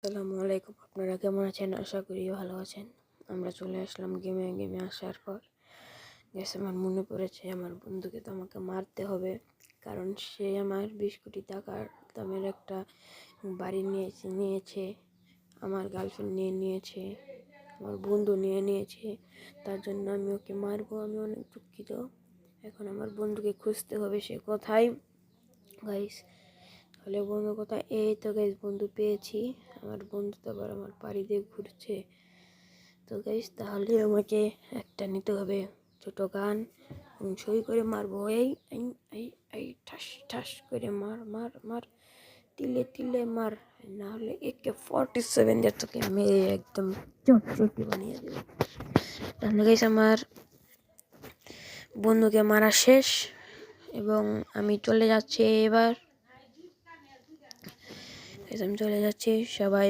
আসসালামু আলাইকুম। আপনারা কেমন আছেন? আশা করি ভালো আছেন। আমরা চলে আসলাম গেমে আসার পর আমার মনে পড়েছে আমার বন্ধুকে তো আমাকে মারতে হবে, কারণ সে আমার 20 কোটি টাকার দামের একটা বাড়ি নিয়েছে। আমার গার্লফ্রেন্ড নিয়েছে, আমার বন্ধু নিয়েছে। তার জন্য আমি ওকে মারবো। আমি অনেক দুঃখিত। এখন আমার বন্ধুকে খুঁজতে হবে, সে কোথায় গাইস। তাহলে বন্ধু কোথায়? এই তো গাইস, বন্ধু পেয়েছি। আমার বন্ধু তো আবার আমার বাড়ি দিয়ে ঘুরছে। তো গাইস, তাহলে আমাকে একটা নিতে হবে ছোট গান, সই করে মারবো। এই এই এই এই ঠাস ঠাস করে মার মার মার, তিলে তিলে মার, না হলে AK-47 দিয়ে তোকে মেরে একদম চটচটি বানিয়ে দেবে। তাহলে গাইস, আমার বন্ধুকে মারা শেষ এবং আমি চলে যাচ্ছি। এবার আমি চলে যাচ্ছি। সবাই